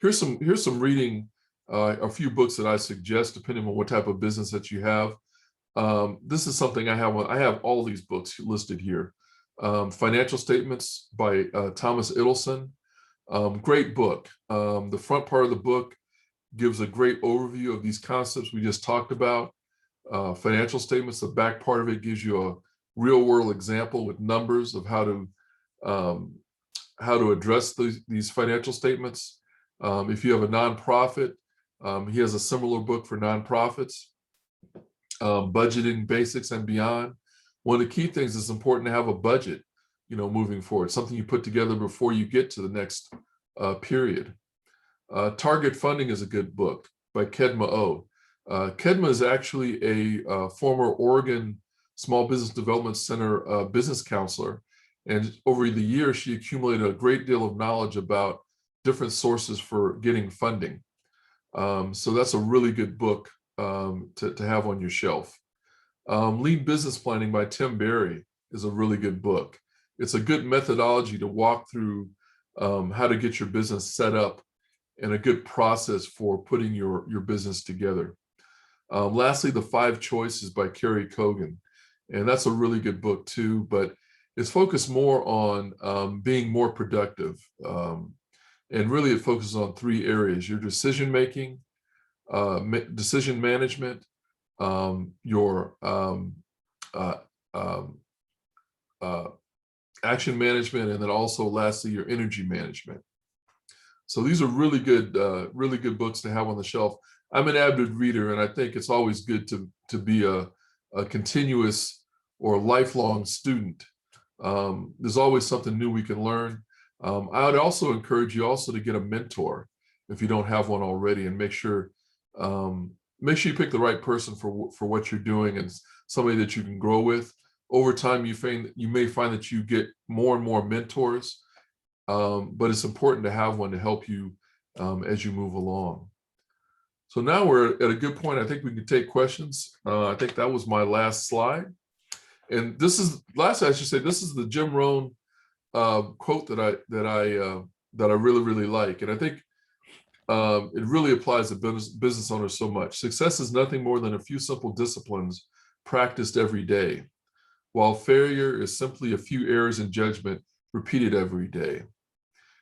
Here's some reading, a few books that I suggest depending on what type of business that you have. This is something I have. I have all these books listed here. Financial Statements by Thomas Idelson. Great book. The front part of the book gives a great overview of these concepts we just talked about. Financial statements, the back part of it gives you a real world example with numbers of how to address these financial statements. If you have a nonprofit, he has a similar book for nonprofits, Budgeting Basics and Beyond. One of the key things is important to have a budget, moving forward, something you put together before you get to the next period. Target Funding is a good book by Kedma O. Kedma is actually a former Oregon Small Business Development Center business counselor. And over the years, she accumulated a great deal of knowledge about different sources for getting funding. So that's a really good book to have on your shelf. Lean Business Planning by Tim Berry is a really good book. It's a good methodology to walk through how to get your business set up and a good process for putting your business together. Lastly, The 5 Choices by Kerry Kogan. And that's a really good book too, but it's focused more on being more productive. And really it focuses on 3 areas: your decision-making, decision management, your action management, and then also lastly, your energy management. So these are really good books to have on the shelf. I'm an avid reader, and I think it's always good to be a continuous or lifelong student. There's always something new we can learn. I would also encourage you also to get a mentor if you don't have one already, and make sure you pick the right person for what you're doing, and somebody that you can grow with. Over time, you may find that you get more and more mentors, but it's important to have one to help you as you move along. So now we're at a good point. I think we can take questions. I think that was my last slide. And this is the Jim Rohn quote that I really, really like. And I think it really applies to business owners so much. Success is nothing more than a few simple disciplines practiced every day, while failure is simply a few errors in judgment repeated every day.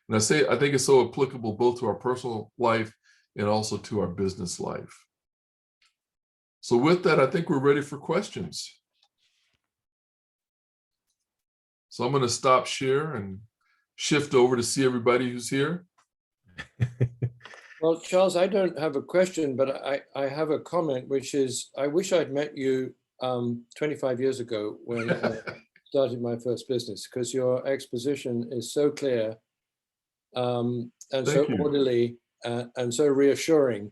And I think it's so applicable both to our personal life and also to our business life. So with that, I think we're ready for questions. So I'm going to stop share and shift over to see everybody who's here. Well, Charles, I don't have a question, but I have a comment, which is, I wish I'd met you 25 years ago when I started my first business, because your exposition is so clear and so orderly and so reassuring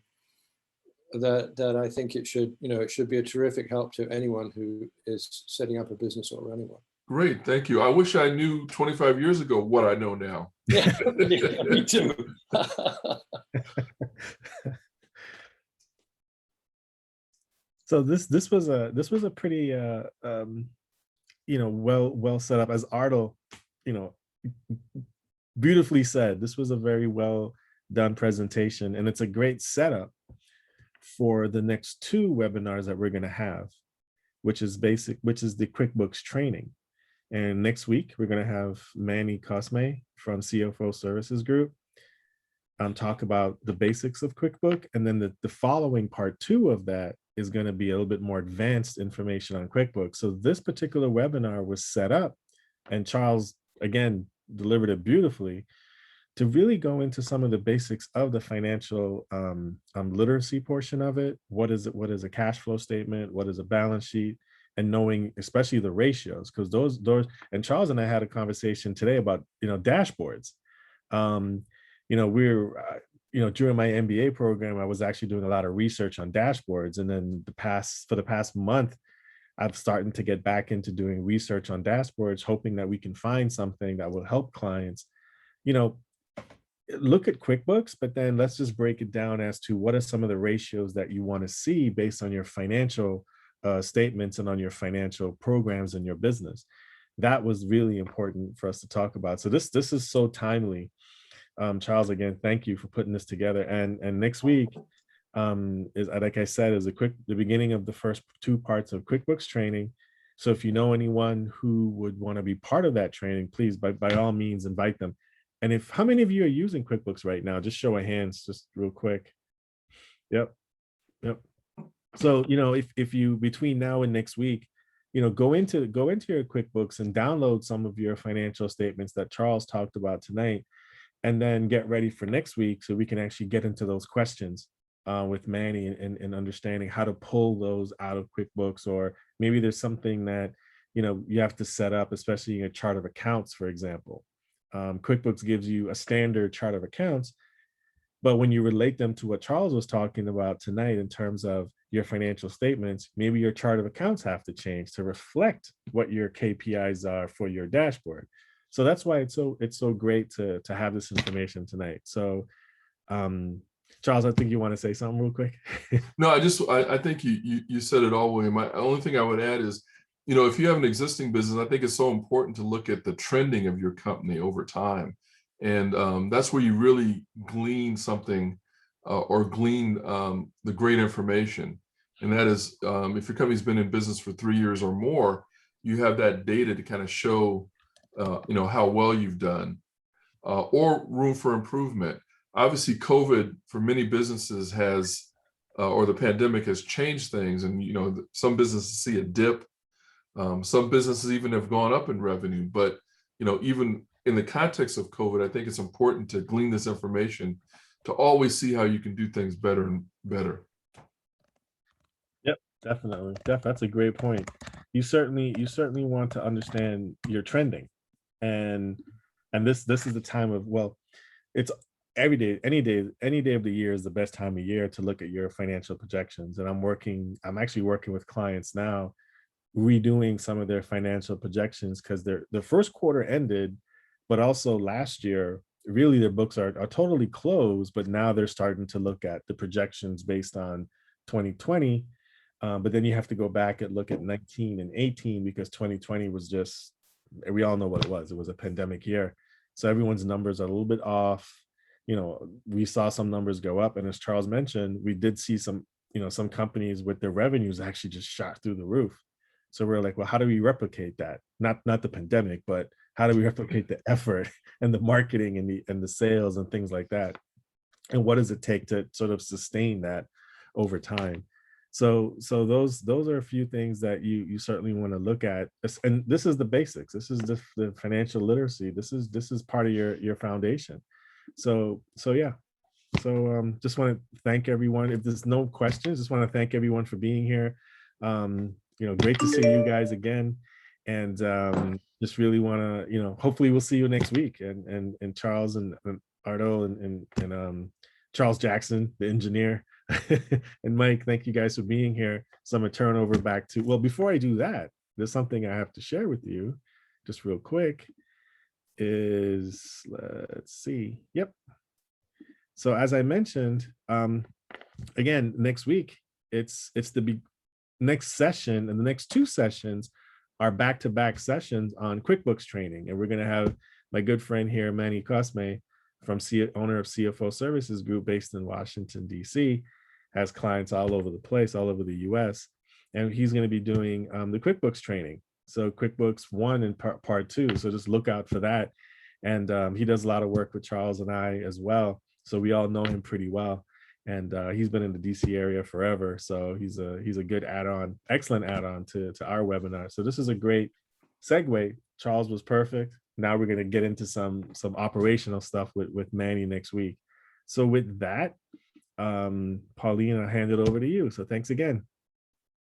that I think it should be a terrific help to anyone who is setting up a business or running one. Great, thank you. I wish I knew 25 years ago what I know now. Yeah, me too. So this was a pretty well set up, as Ardal beautifully said. This was a very well done presentation, and it's a great setup for the next 2 webinars that we're going to have, which is the QuickBooks training. And next week we're going to have Manny Cosme from CFO Services Group talk about the basics of QuickBooks, and then the following part 2 of that is going to be a little bit more advanced information on QuickBooks. So this particular webinar was set up, and Charles again delivered it beautifully, to really go into some of the basics of the financial literacy portion of it. What is a cash flow statement? What is a balance sheet? And knowing especially the ratios, because those and Charles and I had a conversation today about dashboards. During my MBA program, I was actually doing a lot of research on dashboards, and then for the past month, I'm starting to get back into doing research on dashboards, hoping that we can find something that will help clients, you know, look at QuickBooks, but then let's just break it down as to what are some of the ratios that you want to see based on your financial statements and on your financial programs in your business. That was really important for us to talk about. So this is so timely. Charles, again, thank you for putting this together. And next week is, like I said, is the beginning of the first 2 parts of QuickBooks training. So if you know anyone who would want to be part of that training, please by all means invite them. And how many of you are using QuickBooks right now? Just show of hands, just real quick. Yep. So, if you, between now and next week, go into your QuickBooks and download some of your financial statements that Charles talked about tonight, and then get ready for next week so we can actually get into those questions with Manny and understanding how to pull those out of QuickBooks, or maybe there's something that, you have to set up, especially in a chart of accounts, for example. QuickBooks gives you a standard chart of accounts, but when you relate them to what Charles was talking about tonight in terms of your financial statements, maybe your chart of accounts have to change to reflect what your KPIs are for your dashboard. So that's why it's so great to have this information tonight. So Charles, I think you want to say something real quick. No, I think you said it all, William. My only thing I would add is, if you have an existing business, I think it's so important to look at the trending of your company over time. And that's where you really glean something or glean the great information. And that is, if your company's been in business for 3 years or more, you have that data to kind of show, how well you've done or room for improvement. Obviously, COVID for many businesses has, or the pandemic has changed things. And, some businesses see a dip. Some businesses even have gone up in revenue, but even in the context of COVID, I think it's important to glean this information to always see how you can do things better and better. Yep, definitely. That's a great point. You certainly want to understand your trending, and this is the time of, well, it's every day, any day of the year is the best time of year to look at your financial projections. And I'm actually working with clients now, redoing some of their financial projections, because the first quarter ended, but also last year, really their books are totally closed, but now they're starting to look at the projections based on 2020. But then you have to go back and look at 19 and 18, because 2020 was just, we all know what it was. It was a pandemic year. So everyone's numbers are a little bit off. We saw some numbers go up. And as Charles mentioned, we did see some companies with their revenues actually just shot through the roof. So we're like, well, how do we replicate that? Not the pandemic, but how do we replicate the effort and the marketing and the sales and things like that? And what does it take to sort of sustain that over time? So those are a few things that you certainly want to look at. And this is the basics. This is the financial literacy. This is part of your foundation. So yeah. So just want to thank everyone. If there's no questions, just want to thank everyone for being here. Great to see you guys again. And just really want to, hopefully we'll see you next week. And Charles and Ardo and Charles Jackson, the engineer, and Mike, thank you guys for being here. So I'm gonna turn over back to, well, before I do that, there's something I have to share with you just real quick is, let's see. Yep. So as I mentioned, again, next week, it's the next session, and the next 2 sessions are back-to-back sessions on QuickBooks training. And we're going to have my good friend here, Manny Cosme, owner of CFO Services Group based in Washington, D.C., has clients all over the place, all over the U.S. And he's going to be doing the QuickBooks training. So QuickBooks 1 and part 2. So just look out for that. And he does a lot of work with Charles and I as well. So we all know him pretty well. And he's been in the DC area forever. So he's a good add-on, excellent add-on to our webinar. So this is a great segue. Charles was perfect. Now we're going to get into some operational stuff with Manny next week. So with that, Pauline, I'll hand it over to you. So thanks again.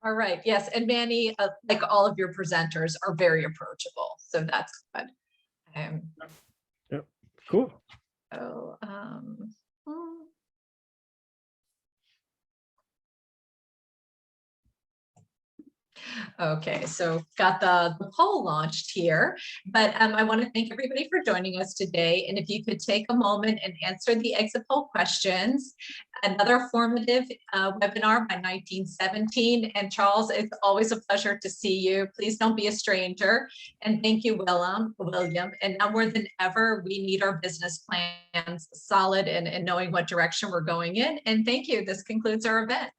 All right. Yes. And Manny, like all of your presenters, are very approachable. So that's good. Yep. Cool. So, Okay, so got the poll launched here, but I want to thank everybody for joining us today. And if you could take a moment and answer the exit poll questions. Another formative webinar by 1917. And Charles, it's always a pleasure to see you. Please don't be a stranger. And thank you, William. And now more than ever, we need our business plans solid and knowing what direction we're going in. And thank you. This concludes our event.